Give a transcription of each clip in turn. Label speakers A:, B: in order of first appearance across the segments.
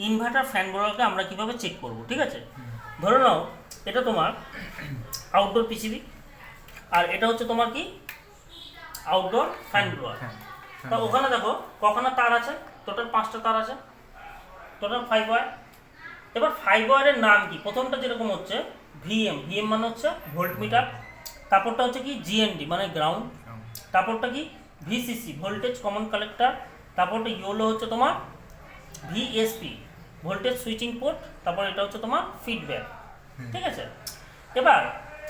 A: Inverter fan ব্লোয়ারকে আমরা কীভাবে check করব, ঠিক আছে? ধরে নাও এটা তোমার আউটডোর পিসিবি, আর এটা হচ্ছে তোমার কি আউটডোর ফ্যান ব্লোয়ার। তা ওখানে দেখো কখনো তার আছে, টোটাল 5টা তার আছে, টোটাল 5 ওয়্যার। এবার 5 ওয়্যারের নাম কি? প্রথমটা যেরকম হচ্ছে ভিএম মানে হচ্ছে ভোল্ট মিটার, তারপরটা হচ্ছে কি জিএনডি মানে গ্রাউন্ড, তারপরটা কি ভিসিসি ভোল্টেজ কমন কালেক্টর, তারপরটা ইয়োলো হচ্ছে তোমার ভিএসপি ভোল্টেজ সুইচিং পোর্ট, তারপর এটা হচ্ছে তোমার ফিডব্যাক, ঠিক আছে? এবার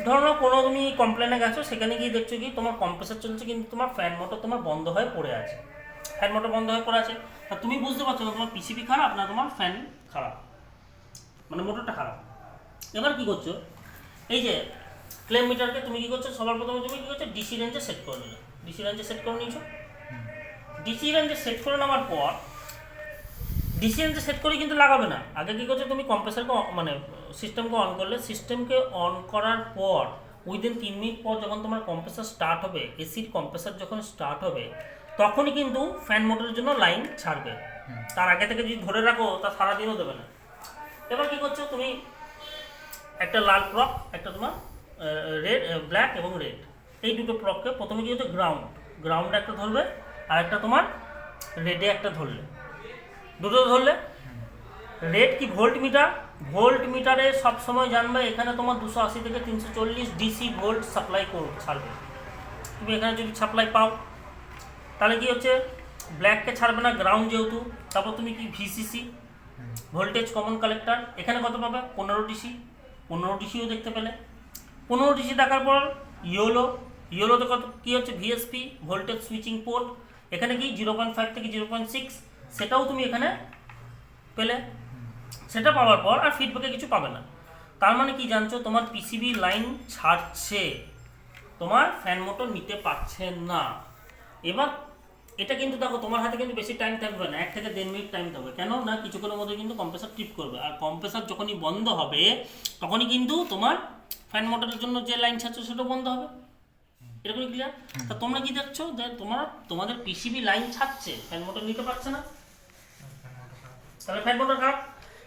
A: ধরো না কোনো তুমি কমপ্লেনে গেছো, সেখানে গিয়ে দেখছো কি তোমার কম্প্রেসার চলছে কিন্তু তোমার ফ্যান মোটর তোমার বন্ধ হয়ে পড়ে আছে, ফ্যান মোটর বন্ধ হয়ে পড়ে আছে। তা তুমি বুঝতে পারছো না তোমার পিসিবি খারাপ না তোমার ফ্যান খারাপ, মানে মোটরটা খারাপ। এবার কি করছো, এই যে ক্লেম মিটারকে তুমি কি করছো, সবার প্রথমে তুমি কি করছো ডিসি রেঞ্জে সেট করে নিলে, ডিসি রেঞ্জে সেট করে নিয়েছো। ডিসি রেঞ্জে সেট করে নেওয়ার পর ডিসি রেঞ্জে সেট করে কিন্তু লাগাবে না, আগে কি করছো তুমি কম্প্রেসারকে মানে সিস্টেমকে অন করলে, সিস্টেমকে অন করার পর উইদিন 3 মিনিট পর যখন তোমার কম্প্রেসার স্টার্ট হবে, এসির কম্প্রেসার যখন স্টার্ট হবে তখনই কিন্তু ফ্যান মোটরের জন্য লাইন ছাড়বে। তার আগে থেকে যদি ধরে রাখো তা সারাদিনও দেবে না। এবার কি করছো তুমি, একটা লাল প্রক, একটা তোমার রেড, ব্ল্যাক এবং রেড, এই দুটো প্রককে প্রথমে কি হচ্ছে গ্রাউন্ডে একটা ধরবে, আর একটা তোমার রেডে একটা ধরলে, দুটো ধরলে। রেড কি ভোল্ট মিটার, ভোল্ট মিটারে সবসময় জানবে এখানে তোমার 280 থেকে 340 ডিসি ভোল্ট সাপ্লাই ছাড়বে। তুমি এখানে যদি সাপ্লাই পাও তাহলে কি হচ্ছে ব্ল্যাককে ছাড়বে না গ্রাউন্ড যেহেতু। তারপর তুমি কি ভিসিসি ভোল্টেজ কমন কালেক্টর, এখানে কত পাবে 15 ডিসি, 15 ডিসিও দেখতে পেলে। 15 ডিসি দেখার পর ইয়োলোতে কত কী হচ্ছে ভিএসপি ভোল্টেজ সুইচিং পোর্ট, এখানে কি 0.5 থেকে 0.6, সেটাও তুমি এখানে পেলে। সেটা পাওয়ার পর আর ফিডব্যাকে কিছু পাবে না। তার মানে কি জানছো, তোমার পিসিবি লাইন ছাড়ছে, তোমার ফ্যান মোটর নিতে পারছে না। এবার এটা কিন্তু দেখো তোমার হাতে কিন্তু বেশি টাইম থাকবে না, 1 থেকে 1.5 মিনিট টাইম থাকবে। কেন না কিছুক্ষণের মধ্যে কিন্তু কম্প্রেসার ট্রিপ করবে, আর কম্প্রেসার যখনই বন্ধ হবে তখনই কিন্তু তোমার ফ্যান মোটরের জন্য যে লাইন ছাড়ছে সেটা বন্ধ হবে। এরকমই ক্লিয়ার? তা তোমরা কি দেখছো যে তোমাদের পিসিবি লাইন ছাড়ছে, ফ্যান মোটর নিতে পারছে না, তাহলে ফ্যান মোটর খারাপ।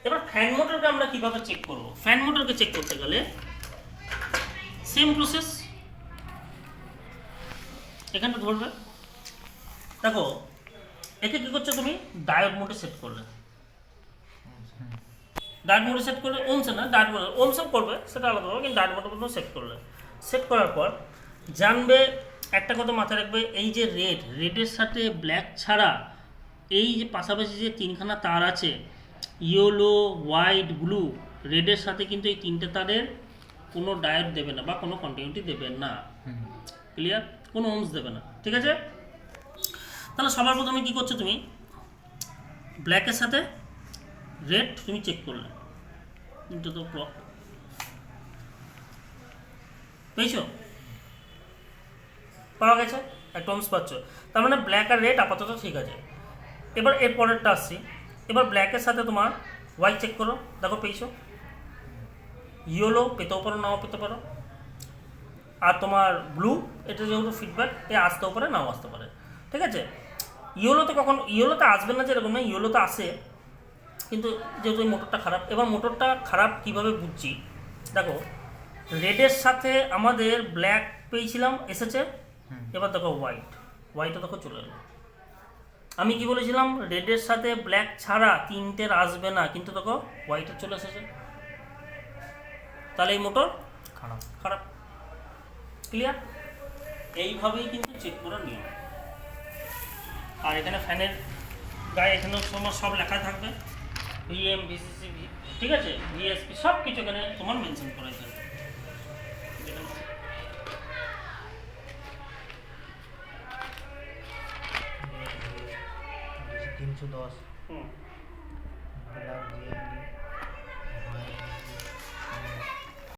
A: এবার ফ্যান মোটরকে আমরা কিভাবে চেক করব? ফ্যান মোটরকে চেক করতে গেলে সেম প্রসেস, এখানটা ধরবে, দেখো একে কি করছো তুমি ডায়োড মোডে সেট করলে, ডায়োড মোডে সেট করলে ওমসে না, ডায়োড মোডে ওমসে করবে সেটা আলাদা হবে, কিন্তু ডায়োড মোডের মধ্যে সেট করলে, সেট করার পর জানবে একটা কথা মাথায় রাখবে, এই যে রেডের সাথে ব্ল্যাক ছাড়া এই যে পাশাপাশি যে 3খানা তার আছে ইয়েলো হোয়াইট ব্লু, রেডের সাথে কিন্তু এই 3টে তারের কোনো ডায়োড দেবে না বা কোনো কন্টিনিউটি দেবে না, ক্লিয়ার? কোনো ওমস দেবে না, ঠিক আছে? তাহলে সবার প্রথমে কী করছো তুমি, ব্ল্যাকের সাথে রেড তুমি চেক করলে, কিন্তু তো ক্লক পেয়েছো, পাওয়া গেছে, একটা ওমস পাচ্ছ, তার মানে ব্ল্যাক আর রেড আপাতত ঠিক আছে। এবার এর পরেরটা আসছি, এবার ব্ল্যাকের সাথে তোমার হোয়াইট চেক করো, দেখো পেয়েছো। ইয়েলো পেতেও পারো নাও পেতে পারো, আর তোমার ব্লু এটা যেহেতু ফিডব্যাক এ আসতেও পারে নাও আসতে পারে, ঠিক আছে? ইয়েলোতে আসবে না যেরকম না, ইয়েলোতে আসে, কিন্তু যেহেতু এই মোটরটা খারাপ। এবার মোটরটা খারাপ কিভাবে বুঝছি, দেখো রেডের সাথে আমাদের ব্ল্যাক পেয়েছিলাম এসেছে, এবার দেখো হোয়াইটও দেখো চলে এলো। আমি কি বলেছিলাম রেডের সাথে ব্ল্যাক ছাড়া 3টের আসবে না, কিন্তু দেখো হোয়াইটের চলে এসেছে, তাহলে এই মোটর খারাপ, ক্লিয়ার? এইভাবেই কিন্তু চেক করার নিয়ম। আর এখানে ফ্যানের গায়ে এখানে তোমার সব লেখা থাকবে, ভিএম ভিসিসি, ঠিক আছে, ভিএসপি সব কিছু এখানে তোমার মেনশন করা থাকবে।
B: 310
A: হুম।
B: Black GM